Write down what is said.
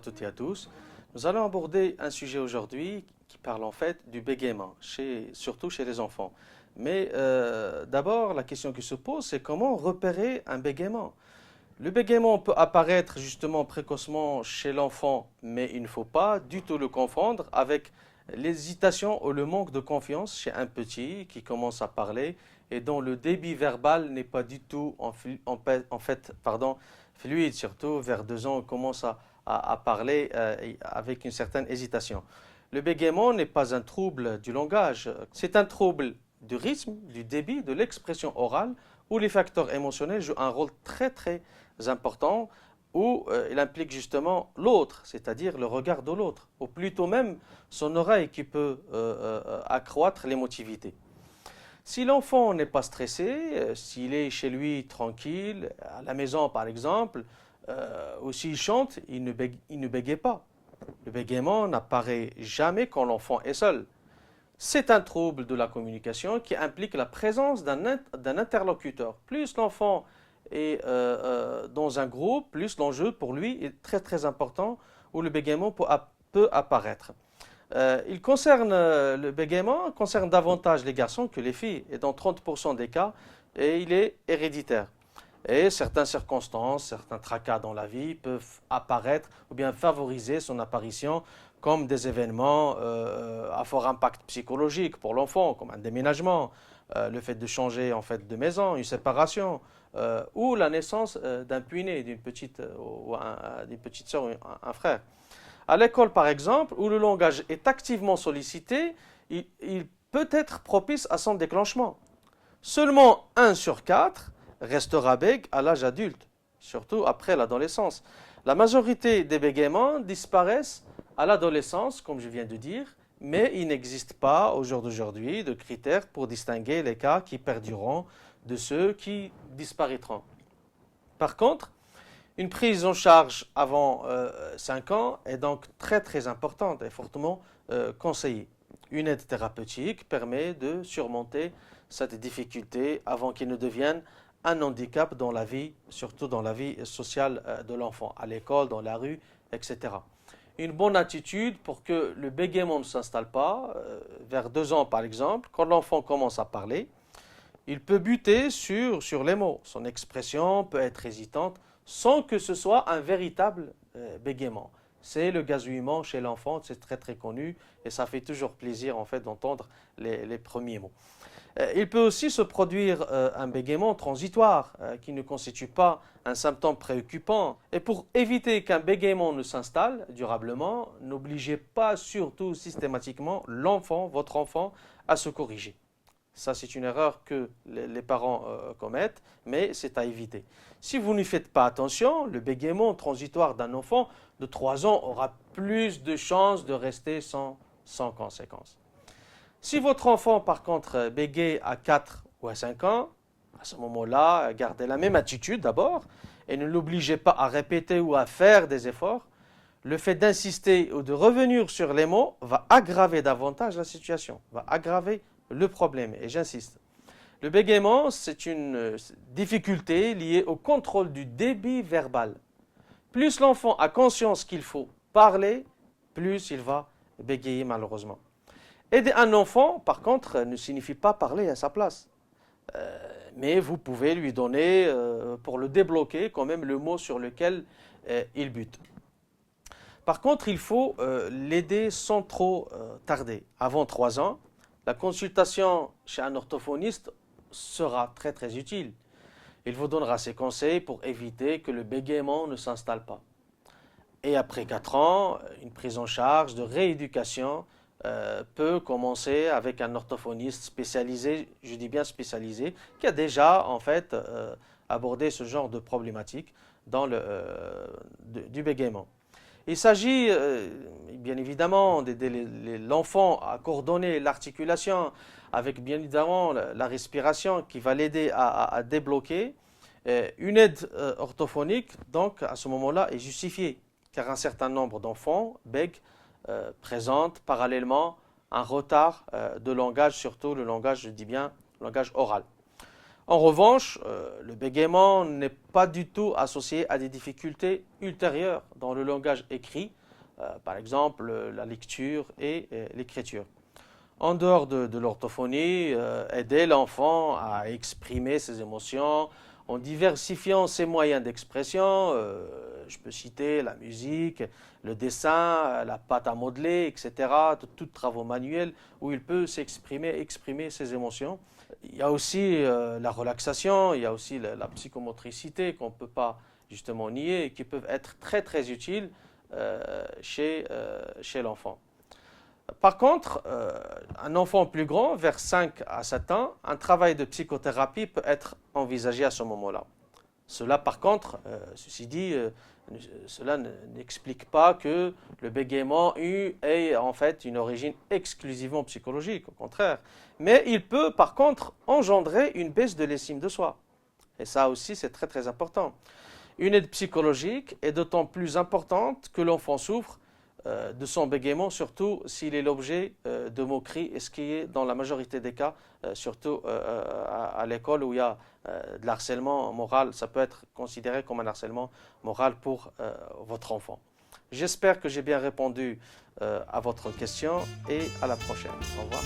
toutes et à tous. Nous allons aborder un sujet aujourd'hui qui parle en fait du bégaiement, surtout chez les enfants. Mais d'abord, la question qui se pose, c'est comment repérer un bégaiement. Le bégaiement peut apparaître justement précocement chez l'enfant, mais il ne faut pas du tout le confondre avec l'hésitation ou le manque de confiance chez un petit qui commence à parler et dont le débit verbal n'est pas du tout fluide, surtout vers 2 ans, on commence à parler avec une certaine hésitation. Le bégaiement n'est pas un trouble du langage, c'est un trouble du rythme, du débit, de l'expression orale, où les facteurs émotionnels jouent un rôle très très important, où il implique justement l'autre, c'est-à-dire le regard de l'autre, ou plutôt même son oreille qui peut accroître l'émotivité. Si l'enfant n'est pas stressé, s'il est chez lui tranquille, à la maison par exemple, ou s'il chante, il ne bégaye pas. Le bégaiement n'apparaît jamais quand l'enfant est seul. C'est un trouble de la communication qui implique la présence d'un interlocuteur. Plus l'enfant est dans un groupe, plus l'enjeu pour lui est très très important où le bégaiement peut apparaître. Le bégaiement concerne davantage les garçons que les filles, et dans 30% des cas, et il est héréditaire. Et certaines circonstances, certains tracas dans la vie peuvent apparaître ou bien favoriser son apparition comme des événements à fort impact psychologique pour l'enfant, comme un déménagement, le fait de changer en fait de maison, une séparation, ou la naissance d'un puiné, d'une petite sœur ou un frère. À l'école, par exemple, où le langage est activement sollicité, il peut être propice à son déclenchement. Seulement 1 sur 4 restera bègue à l'âge adulte, surtout après l'adolescence. La majorité des bégaiements disparaissent à l'adolescence, comme je viens de dire, mais il n'existe pas au jour d'aujourd'hui de critères pour distinguer les cas qui perdureront de ceux qui disparaîtront. Par contre, une prise en charge avant 5 ans est donc très très importante et fortement conseillée. Une aide thérapeutique permet de surmonter cette difficulté avant qu'il ne devienne un handicap dans la vie, surtout dans la vie sociale de l'enfant, à l'école, dans la rue, etc. Une bonne attitude pour que le bégaiement ne s'installe pas, vers 2 ans par exemple, quand l'enfant commence à parler, il peut buter sur les mots. Son expression peut être hésitante sans que ce soit un véritable bégaiement. C'est le gazouillement chez l'enfant, c'est très très connu et ça fait toujours plaisir en fait d'entendre les premiers mots. Il peut aussi se produire un bégaiement transitoire qui ne constitue pas un symptôme préoccupant. Et pour éviter qu'un bégaiement ne s'installe durablement, n'obligez pas surtout systématiquement votre enfant, à se corriger. Ça, c'est une erreur que les parents commettent, mais c'est à éviter. Si vous n'y faites pas attention, le bégaiement transitoire d'un enfant de 3 ans aura plus de chances de rester sans conséquence. Si votre enfant, par contre, bégaye à 4 ou à 5 ans, à ce moment-là, gardez la même attitude d'abord et ne l'obligez pas à répéter ou à faire des efforts. Le fait d'insister ou de revenir sur les mots va aggraver davantage la situation, va aggraver le problème, et j'insiste. Le bégaiement, c'est une difficulté liée au contrôle du débit verbal. Plus l'enfant a conscience qu'il faut parler, plus il va bégayer malheureusement. Aider un enfant, par contre, ne signifie pas parler à sa place. Mais vous pouvez lui donner, pour le débloquer, quand même le mot sur lequel il bute. Par contre, il faut l'aider sans trop tarder. Avant 3 ans, la consultation chez un orthophoniste sera très très utile. Il vous donnera ses conseils pour éviter que le bégaiement ne s'installe pas. Et après 4 ans, une prise en charge de rééducation peut commencer avec un orthophoniste spécialisé, je dis bien spécialisé, qui a déjà en fait abordé ce genre de problématique du bégaiement. Il s'agit bien évidemment d'aider l'enfant à coordonner l'articulation avec bien évidemment la respiration qui va l'aider à débloquer. Une aide orthophonique, donc à ce moment-là, est justifiée car un certain nombre d'enfants bèguent présentent parallèlement un retard de langage, surtout le langage, je dis bien, le langage oral. En revanche, le bégaiement n'est pas du tout associé à des difficultés ultérieures dans le langage écrit, par exemple la lecture et l'écriture. En dehors de l'orthophonie, aider l'enfant à exprimer ses émotions en diversifiant ses moyens d'expression. Je peux citer la musique, le dessin, la pâte à modeler, etc. Tous travaux manuels où il peut exprimer ses émotions. Il y a aussi la relaxation, il y a aussi la psychomotricité qu'on ne peut pas justement nier et qui peuvent être très très utiles chez l'enfant. Par contre, un enfant plus grand, vers 5 à 7 ans, un travail de psychothérapie peut être envisagé à ce moment-là. Cela, par contre, ceci dit, cela n'explique pas que le bégaiement ait en fait une origine exclusivement psychologique, au contraire. Mais il peut, par contre, engendrer une baisse de l'estime de soi. Et ça aussi, c'est très très important. Une aide psychologique est d'autant plus importante que l'enfant souffre de son bégaiement, surtout s'il est l'objet de moqueries, et ce qui est dans la majorité des cas, surtout à l'école où il y a de l'harcèlement moral, ça peut être considéré comme un harcèlement moral pour votre enfant. J'espère que j'ai bien répondu à votre question et à la prochaine. Au revoir.